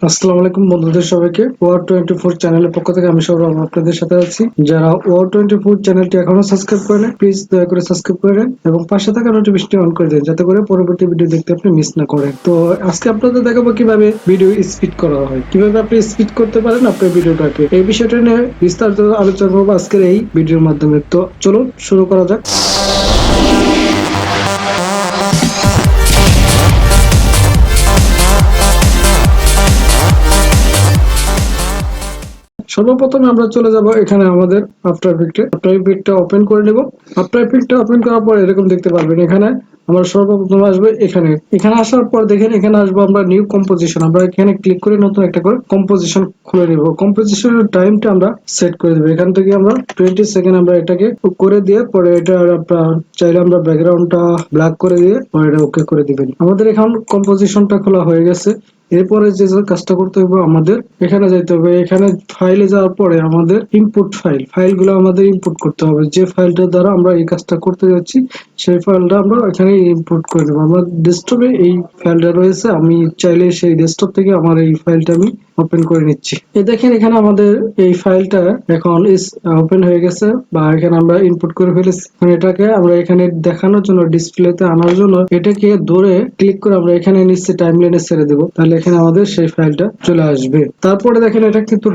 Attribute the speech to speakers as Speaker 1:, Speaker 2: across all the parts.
Speaker 1: আসসালামু আলাইকুম বন্ধুদের সবাইকে ওয়ার 24 চ্যানেলের পক্ষ থেকে আমি সৌরভ আপনাদের সাথে আছি। যারা ওয়ার 24 চ্যানেলটি এখনো সাবস্ক্রাইব করেন প্লিজ দয়া করে সাবস্ক্রাইব করে দেন এবং পাশে থাকা নোটিফিকেশনটি অন করে দেন যাতে করে পরবর্তী ভিডিও দেখতে আপনি মিস না করেন। তো আজকে আপনাদের দেখাবো কিভাবে ভিডিও স্পিড করা হয়, কিভাবে আপনি স্পিড করতে পারেন আপনার ভিডিওটাকে। এই বিষয়টা নিয়ে বিস্তারিত আলোচনা করবো আজকের এই ভিডিওর মাধ্যমে। তো চলুন শুরু করা যাক। সর্বপ্রথমে আমরা চলে যাব এখানে আমাদের আফটার ইফেক্টটা ওপেন করে নেব। আফটার ইফেক্টটা ওপেন করার পর এরকম দেখতে পারবেন। এখানে আমরা সর্বপ্রথম আসবে এখানে আসার পর দেখেন এখানে আসবো আমরা নিউ কম্পোজিশন। আমরা এখানে ক্লিক করে নতুন একটা করে কম্পোজিশন খুলে নিব। কম্পোজিশনের টাইমটা আমরা সেট করে দেবো। এখান থেকে আমরা 20 সেকেন্ড আমরা এটাকে করে দিয়ে পরে এটা চাইলে আমরা ব্যাকগ্রাউন্ডটা ব্ল্যাক করে দিয়ে পরে এটা ওকে করে দিবেন। আমাদের এখন কম্পোজিশনটা খোলা হয়ে গেছে। এরপরে যে কাজটা করতে হবে আমাদের এখানে যাইতে হবে। এখানে ফাইলে যাওয়ার পরে আমাদের ইনপুট ফাইলগুলো আমাদের ইনপুট করতে হবে। যে ফাইলটার দ্বারা আমরা এই কাজটা করতে যাচ্ছি সেই ফাইলটা আমরা এখানে ইনপুট করে দেবো। আমার ডেস্কটপে এই ফাইলটা রয়েছে, আমি চাইলে সেই ডেস্কটপ থেকে আমার এই ফাইলটা আমি ওপেন করে নিচ্ছি। দেখেন এখানে আমাদের এই ফাইলটা এখন ওপেন হয়ে গেছে বা এখানে আমরা ইনপুট করে ফেলেছি। এটাকে আমরা এখানে দেখানোর জন্য ডিসপ্লেতে আনার জন্য এটাকে ধরে ক্লিক করে আমরা এখানে নিচে টাইমলাইনে ছেড়ে দেবো। তাহলে এখানে আমাদের সেই ফাইলটা চলে আসবে। তারপরে দেখেন এটা কিন্তু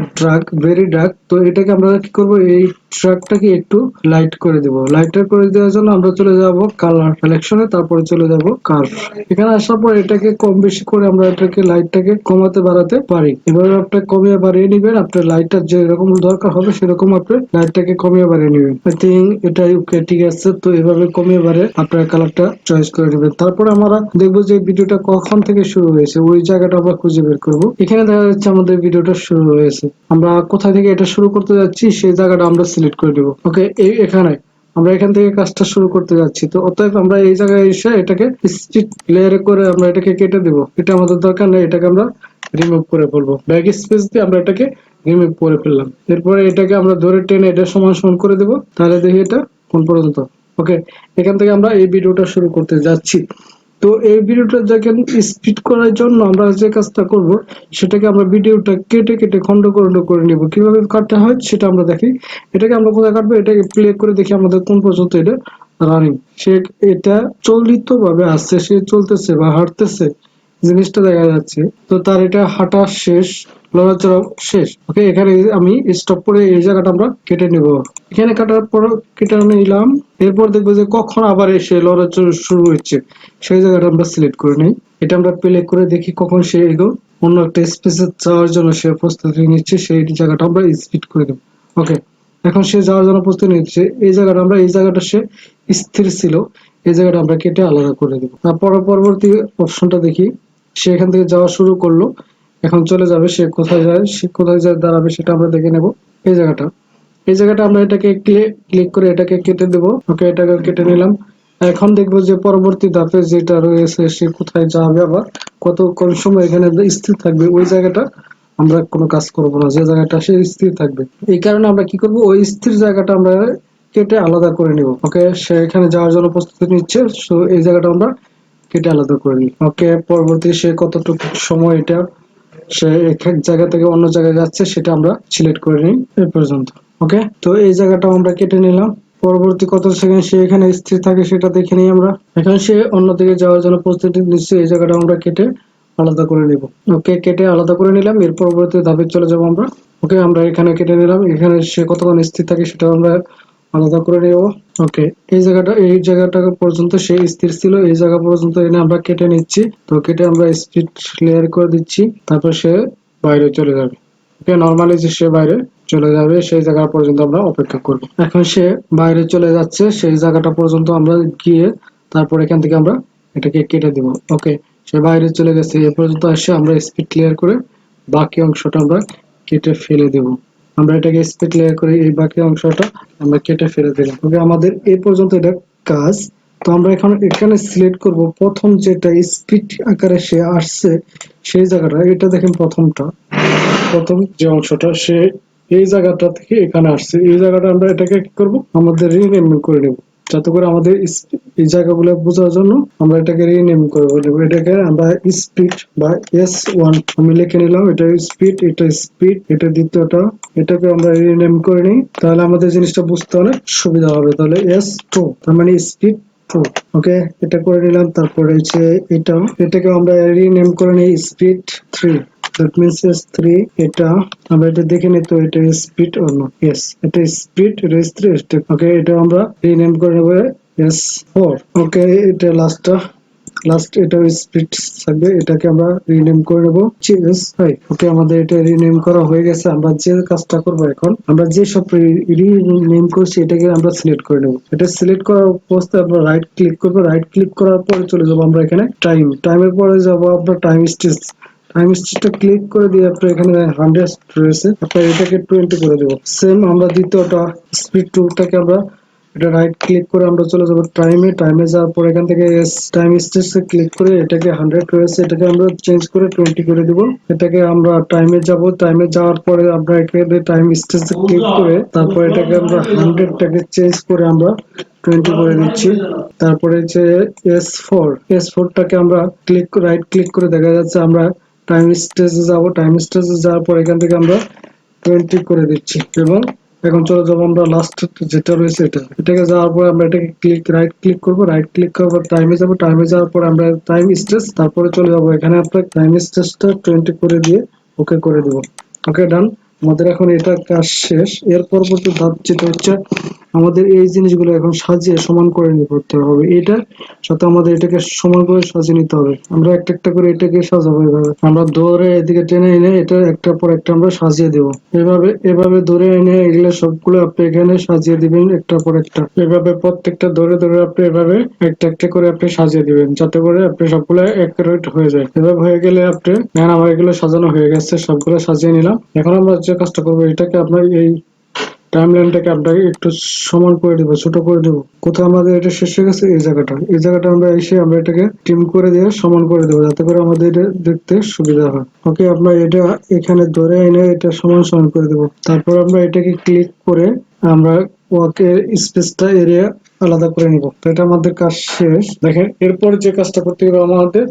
Speaker 1: ভেরি ডার্ক। তো এটাকে আমরা কি করব, এই ট্র্যাকটাকে একটু লাইট করে দেব। লাইটার করে দেওয়ার জন্য আমরা চলে যাব কালার কালেকশনে, তারপরে চলে যাব কার্ভ। এখানে আসার পর এটাকে কম বেশি করে আমরা এটাকে লাইটটাকে কমাতে বাড়াতে পারি। এভাবে আপনি কমিয়ে বাড়িয়ে নিবেন। আপনার লাইটটা যেরকম দরকার হবে সেরকম আপনি লাইটটাকে কমিয়ে বাড়িয়ে নিবেন। আই থিঙ্ক এটাই ওকে, ঠিক আছে। তো এভাবে কমিয়ে বাড়িয়ে আপনার কালারটা চয়েস করে নেবেন। তারপরে আমরা দেখবো যে ভিডিওটা কখন থেকে শুরু হয়েছে, ওই জায়গাটা আমরা খুঁজে বের করব। এখানে দেখা যাচ্ছে আমাদের ভিডিওটা শুরু হয়েছে। আমরা কোথা থেকে এটা শুরু করতে যাচ্ছি সেই জায়গাটা আমরা সিলেক্ট করে দেবো। ওকে, এখানে আমরা এখান থেকে কাজটা শুরু করতে যাচ্ছি। তো অতএব আমরা এই জায়গায় এসে এটাকে স্প্লিট লেয়ারে করে আমরা এটাকে কেটে দেবো। এটা আমাদের দরকার নেই, এটাকে আমরা রিমুভ করে ফেলবো। ব্যাক স্পেস দিয়ে আমরা এটাকে রিমুভ করে ফেললাম। এরপরে এটাকে আমরা ধরে টেনে এটা সমান সমান করে দেবো। তাহলে দেখি এটা কোন পর্যন্ত। ওকে, এখান থেকে আমরা এই ভিডিওটা শুরু করতে যাচ্ছি। তো এই ভিডিওটা দেখেন স্পিড করার জন্য আমরা যে কাজটা করব সেটাকে আমরা ভিডিওটা কেটে কেটে খন্ড খন্ড করে নিব। কিভাবে কাটতে হয় সেটা আমরা দেখি। এটাকে আমরা কোথায় কাটবো, এটাকে প্লে করে দেখি আমাদের কোন পর্যন্ত এটা রানিং। সে এটা চলিত ভাবে আসছে, সে চলতেছে বা হাঁটতেছে, জিনিসটা দেখা যাচ্ছে। তো তার এটা হাঁটা শেষ, লড়াচড়া শেষ। ওকে, এখানে আমি স্টপ করে এই জায়গাটা আমরা কেটে নিব। এখানে কাটার পর কেটে নিলাম। এরপর দেখবো যে কখন আবার এসে লড়াচড়া শুরু হচ্ছে সেই জায়গাটা আমরা সিলেক্ট করে নিই। এটা আমরা প্লে করে দেখি কখন সে এগো অন্য একটা স্পেসে যাওয়ার জন্য সে প্রস্তুতি নিচ্ছে, সেই জায়গাটা আমরা স্পিড করে দেবো। ওকে, এখন সে যাওয়ার জন্য প্রস্তুতি নিচ্ছে। এই জায়গাটা সে স্থির ছিল, এই জায়গাটা আমরা কেটে আলাদা করে দেবো। তারপর পরবর্তী অপশনটা দেখি। সে এখান থেকে যাওয়া শুরু করলো, এখন চলে যাবে। সে কোথায় যায়, সে কোথায় যায় দাঁড়াবে সেটা আমরা দেখে নেব। এই জায়গাটা আমরা এটাকে ক্লিক করে এটাকে কেটে দেবো। ওকে, এটাকে কেটে নিলাম। এখন দেখবো যে পরবর্তী ধাপে যেটা রয়েছে সে কোথায় যাবে, আবার কত কোন সময় এখানে স্থির থাকবে, ওই জায়গাটা আমরা কোনো কাজ করব না। যে জায়গাটা সে স্থির থাকবে, এই কারণে আমরা কি করব, ওই স্থির জায়গাটা আমরা কেটে আলাদা করে নিব। ওকে, সে এখানে যাওয়ার জন্য প্রস্তুতি নিচ্ছে, সো এই জায়গাটা আমরা কেটে আলাদা করে নিই। ওকে, পরবর্তী সে কতটুকু সময় এটা সে এক এক জায়গা থেকে অন্য জায়গায় যাচ্ছে সেটা আমরা সিলেক্ট করে নিই এই পর্যন্ত। ওকে, তো এই জায়গাটাও আমরা কেটে নিলাম। পরবর্তী কত সেকেন্ড সে এখানে স্থির থাকে সেটা দেখে নিই আমরা। এখন সে অন্যদিকে যাওয়ার জন্য প্রস্তুতি নিচ্ছে, এই জায়গাটা আমরা কেটে আলাদা করে নিব। ওকে, কেটে আলাদা করে নিলাম। এর পরবর্তী ধাপে চলে যাব আমরা। ওকে, আমরা এখানে কেটে নিলাম। এখানে সে কতক্ষণ স্থির থাকে সেটা আমরা আলাদা করে নেব। ওকে, এই জায়গাটা পর্যন্ত সে স্থির ছিল, এই জায়গা পর্যন্ত এনে আমরা কেটে নিচ্ছি। তো কেটে আমরা স্পিড লেয়ার করে দিচ্ছি। তারপর সে বাইরে চলে যাবে। ওকে, নর্মালি যে সে বাইরে চলে যাবে সেই জায়গা পর্যন্ত আমরা অপেক্ষা করব। এখন সে বাইরে চলে যাচ্ছে, সেই জায়গাটা পর্যন্ত আমরা গিয়ে তারপর এখান থেকে আমরা এটাকে কেটে দিব। ওকে, সে বাইরে চলে গেছে। এ পর্যন্ত এসে আমরা স্পিড ক্লিয়ার করে বাকি অংশটা আমরা কেটে ফেলে দেব। আমরা এটাকে স্পিড লেয়ার করে এই বাকি অংশটা আমরা কেটে ফেলে দিলাম। তবে আমাদের এই পর্যন্ত এটা কাজ। তো আমরা এখন এখানে সিলেক্ট করব প্রথম যেটা স্পিড আকারে সে আসছে সেই জায়গাটা। এটা দেখেন প্রথম যে অংশটা সে এই জায়গাটা থেকে এখানে আসছে, এই জায়গাটা আমরা এটাকে কি করব, আমাদের রিনেম করে নেব। যাতে করে আমাদের এই জায়গাগুলো বোঝার জন্য আমরা এটাকে রিনেম করে বলবো। এটাকে আমরা স্পিড বা S1 আমি লিখে নিলাম। এটা স্পিড, এটা স্পিড, এটা দ্বিতীয়টা, এটাকে আমরা রিনেম করে নিই, তাহলে আমাদের জিনিসটা বুঝতে অনেক সুবিধা হবে। তাহলে S2 তার মানে স্পিড 2। ওকে, এটা করে নিলাম। তারপরে হচ্ছে এটাকে আমরা রিনেম করে নিই স্পিড 3। that means S3। এটা আমরা এটা দেখে নিই তো এটা স্পিড অর নট। ইয়েস, এটা স্পিড, এটা S3, ওকে, এটা আমরা রিনেম করে নেব S4। ওকে, এটা লাস্ট এটা স্পিড থাকবে, এটাকে আমরা রিনেম করে নেব CS5। ওকে, আমাদের এটা রিনেম করা হয়ে গেছে। আমরা যে কাজটা করব এখন, আমরা যে সব রিনেম করছি এটাকে আমরা সিলেক্ট করে নেব। এটা সিলেক্ট করার অবস্থায় আমরা রাইট ক্লিক করব। রাইট ক্লিক করার পরে চলে যাব আমরা এখানে টাইমের পরে যাব আমরা টাইম স্টেজটা ক্লিক করে দিয়ে আপনার এখানে 100 রয়েছে, আপনার এটাকে 20 করে দেবো। সেম আমরা দ্বিতীয়টা স্পিড 2টাকে আমরা এটা রাইট ক্লিক করে আমরা চলে যাব টাইমে যাওয়ার পর এখান থেকে টাইম স্টেজে ক্লিক করে এটাকে 100 রয়েছে, এটাকে আমরা চেঞ্জ করে 20 করে দিব। এটাকে আমরা টাইমে যাওয়ার পরে আমরা এখানে টাইম স্টেজে ক্লিক করে তারপর এটাকে আমরা 100টাকে চেঞ্জ করে আমরা 20 করে দিচ্ছি। তারপরে হচ্ছে S4টাকে আমরা রাইট ক্লিক করে দেখা যাচ্ছে আমরা টাইম স্টেজে যাওয়ার পর এখান থেকে আমরা 20 করে দিচ্ছি এবং এখন চলে যাবো আমরা লাস্ট যেটা রয়েছে এটাকে যাওয়ার পর আমরা এটাকে রাইট ক্লিক করবো। রাইট ক্লিক করার পর টাইমে যাওয়ার পর আমরা টাইম স্টেজ, তারপরে চলে যাবো এখানে আপনার টাইম স্টেজটা 20 করে দিয়ে ওকে করে দিব। ওকে, ডান। আমাদের এখন এটা কাজ শেষ। এর পরবর্তী ধাপ যেটা হচ্ছে আমাদের এই জিনিসগুলো এখন সাজিয়ে সমান করে করতে হবে। এটা সাথে আমাদের এটাকে সমান করে সাজিয়ে নিতে হবে। আমরা একটা একটা করে এটাকে সাজাবো এভাবে। আমরা ধরে এদিকে টেনে এনে এটা একটার পর একটা আমরা সাজিয়ে দেবো। এভাবে ধরে এনে এগুলো সবগুলো আপনি এখানে সাজিয়ে দিবেন একটার পর একটা। এভাবে প্রত্যেকটা ধরে ধরে আপনি এভাবে একটা একটা করে আপনি সাজিয়ে দিবেন, যাতে করে আপনি সবগুলো অ্যাকুরেট হয়ে যায়। এভাবে হয়ে গেলে আপনি আমার এগুলো সাজানো হয়ে গেছে, সবগুলো সাজিয়ে নিলাম। এখন আমরা যে কাজটা করবো, এটাকে আপনার এই টাইমলাইনটাকে আপনাকে একটু সমান করে দিব, ছোট করে দিব। কোথাও আমাদের এটা শেষ হয়ে গেছে, এই জায়গাটা আমরা এসে আমরা এটাকে ট্রিম করে দিয়ে সমান করে দেবো, যাতে করে আমাদের এটা দেখতে সুবিধা হয়। ওকে, আমরা এটা এখানে ধরে এনে এটা সমান সমান করে দেবো। তারপর আমরা এটাকে ক্লিক করে আমরা ওকে স্পেসটা এরিয়া আলাদা করে নিব। তো এটা আমাদের কাজ শেষ। দেখেন, এরপর যে কাজটা করতে হবে আমাদের,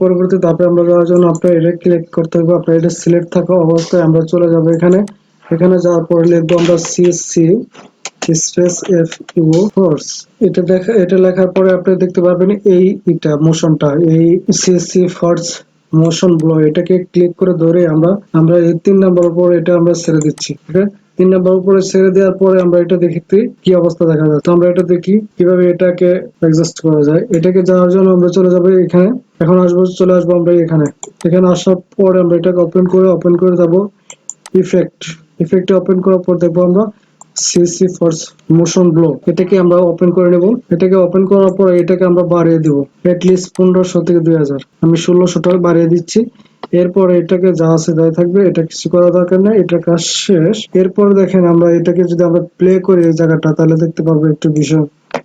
Speaker 1: পরবর্তী ধাপে আমরা যাওয়ার জন্য আপনার এটা ক্লিক করতে হবে। আপনার এটা সিলেক্ট থাকা অবস্থায় আমরা চলে যাবো এখানে যাওয়ার পরে লিখবো আমরা CC স্পেস FU ফোর্স। এটা লেখার পরে আপনি দেখতে পারবেন এটা মোশনটা, এই CC ফোর্স মোশন ব্লো, এটাকে ক্লিক করে ধরে আমরা এই 3 নাম্বার উপর এটা আমরা ছেড়ে দিচ্ছি। ওকে, 3 নাম্বার উপরে ছেড়ে দেওয়ার পরে আমরা এটা দেখতে কি অবস্থা দেখা যায়। তো আমরা এটা দেখি কিভাবে এটাকে অ্যাডজাস্ট করা যায়। এটাকে যাওয়ার জন্য আমরা চলে যাবো এখানে। এখন চলে আসবো আমরা এখানে আসার পরে আমরা এটাকে ওপেন করে যাবো ইফেক্টে ওপেন করার পর দেখবো আমরা সিসি ফোর্স মোশন ব্লো, এটাকে আমরা ওপেন করে নেব। এটাকে ওপেন করার পর এটাকে আমরা বাড়িয়ে দেবো এটলিস্ট 1500 থেকে 2000। আমি 1600 টাকা বাড়িয়ে দিচ্ছি। এরপর এটাকে যা আছে তাই থাকবে, এটা কিছু করা দরকার নেই, এটা কাজ শেষ। এরপর দেখেন আমরা এটাকে যদি আমরা প্লে করি এই জায়গাটা, তাহলে দেখতে পাবো একটু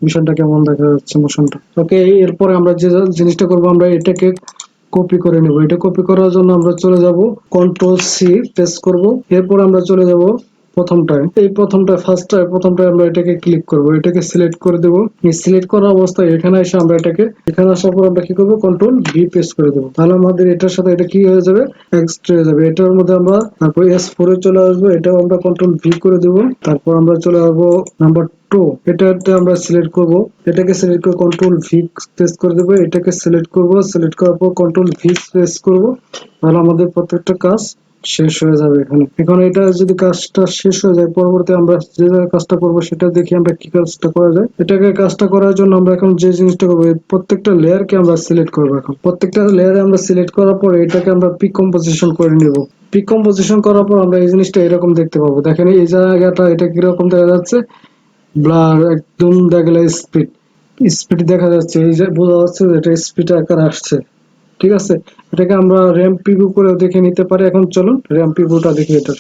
Speaker 1: বিষয়টা কেমন দেখা যাচ্ছে মোশনটা। ওকে, এরপরে আমরা যে জিনিসটা করবো, আমরা এটাকে কপি করে নেব। এটা কপি করার জন্য আমরা চলে যাব Ctrl+C প্রেস করব। এরপর আমরা চলে যাব প্রথমটায় আমরা এটাকে ক্লিক করব, এটাকে সিলেক্ট করে দেব। এই সিলেক্ট করা অবস্থায় এখানে আসার পর আমরা কি করব, Ctrl+V প্রেস করে দেব। তাহলে আমাদের এটার সাথে এটা কি হয়ে যাবে, এক্সট্রা হয়ে যাবে। এটার মধ্যে আমরা তারপর S4 এ চলে আসবো, এটাও আমরা Ctrl+V করে দেব। তারপর আমরা চলে আসবো নাম্বার 2, এটাতে আমরা সিলেক্ট করব। এটাকে সিলেক্ট করে Ctrl+V প্রেস করে দেব। এটাকে সিলেক্ট করার পর Ctrl+V প্রেস করব। তাহলে আমাদের প্রত্যেকটা কাজ শেষ হয়ে যাবে। এখন এটা যদি কাজটা শেষ হয়ে যায়, পরবর্তী আমরা যে কাজটা করব সেটা দেখি আমরা কি কাজটা করা যায়। কাজটা করার জন্য আমরা এখন যে জিনিসটা করবো, প্রত্যেকটা লেয়ারকে আমরা সিলেক্ট করবো। এখন প্রত্যেকটা লেয়ারে আমরা সিলেক্ট করার পর এটাকে আমরা পিক কম্পোজিশন করে নিব। পিক কম্পোজিশন করার পর আমরা এই জিনিসটা এরকম দেখতে পাবো। দেখেন এই জায়গাটা এটা কিরকম দেখা যাচ্ছে, ব্লার একদম দেখা গেলে স্পিড দেখা যাচ্ছে, এই যে বোঝা যাচ্ছে যে এটা স্পিড আকার আসছে। ঠিক আছে, এটাকে আমরা র্যাম্প প্রিভিউ করে দেখে নিতে পারি। এখন চলুন র্যাম্প প্রিভিউটা দেখি এটার।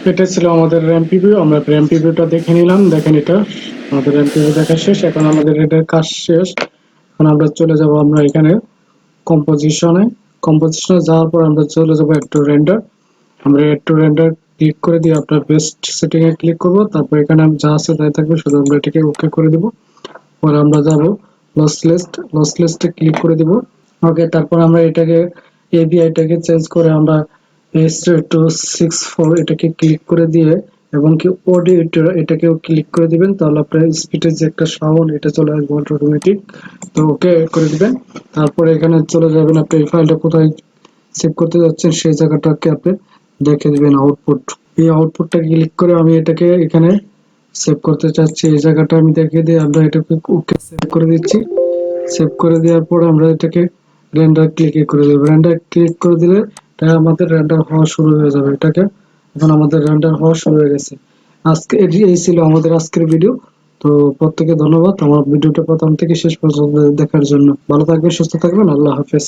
Speaker 1: এটা ছিল আমাদের র্যাম প্রিভিউ। আমরা র্যাম প্রিভিউটা দেখে নিলাম। দেখেন, এটা আমাদের র্যাম প্রিভিউ দেখা শেষ। এখন আমাদের এটার কাজ শেষ। এখন আমরা চলে যাব আমরা এখানে কম্পোজিশনে। কম্পোজিশনে যাওয়ার পর আমরা চলে যাব একটু রেন্ডার। আমরা একটু রেন্ডার ক্লিক করে দিয়ে আপনার বেস্ট সেটিং এ ক্লিক করব। তারপর এখানে যা আছে তাই থাকবে, শুধু আমরা এটাকে ওকে করে দিব। পরে আমরা যাব লসলেসটে ক্লিক করে দিব। ওকে, তারপর আমরা এটাকে এবিআইটাকে চেঞ্জ করে আমরা S264 এটাকে ক্লিক করে দিয়ে এবং কি অডিও এটাকেও ক্লিক করে দিবেন, তাহলে আপনার স্পিডের যে একটা সাউন্ড এটা চলে আসবে অটোমেটিক। তো ওকে করে দিবেন। তারপরে এখানে চলে যাবেন, আপনি এই ফাইলটা কোথায় সেভ করতে যাচ্ছেন সেই জায়গাটাকে আপনি দেখে দিবেন আউটপুট। এই আউটপুটটা ক্লিক করে আমি এটাকে এখানে সেভ করতে চাচ্ছি, এই জায়গাটা আমি দেখিয়ে দিয়ে আমরা এটাকে ওকে সেভ করে দিচ্ছি। সেভ করে দেওয়ার পর আমরা এটাকে রেন্ডার ক্লিক করে দেবো। রেন্ডার ক্লিক করে দিলে এটা আমাদের রেন্ডার হওয়া শুরু হয়ে যাবে। এটাকে এখন আমাদের রেন্ডার হওয়া শুরু হয়ে গেছে। আজকে এই ছিল আমাদের আজকের ভিডিও। তো প্রত্যেকে ধন্যবাদ আমার ভিডিওটা প্রথম থেকে শেষ পর্যন্ত দেখার জন্য। ভালো থাকবেন, সুস্থ থাকবেন, আল্লাহ হাফেজ।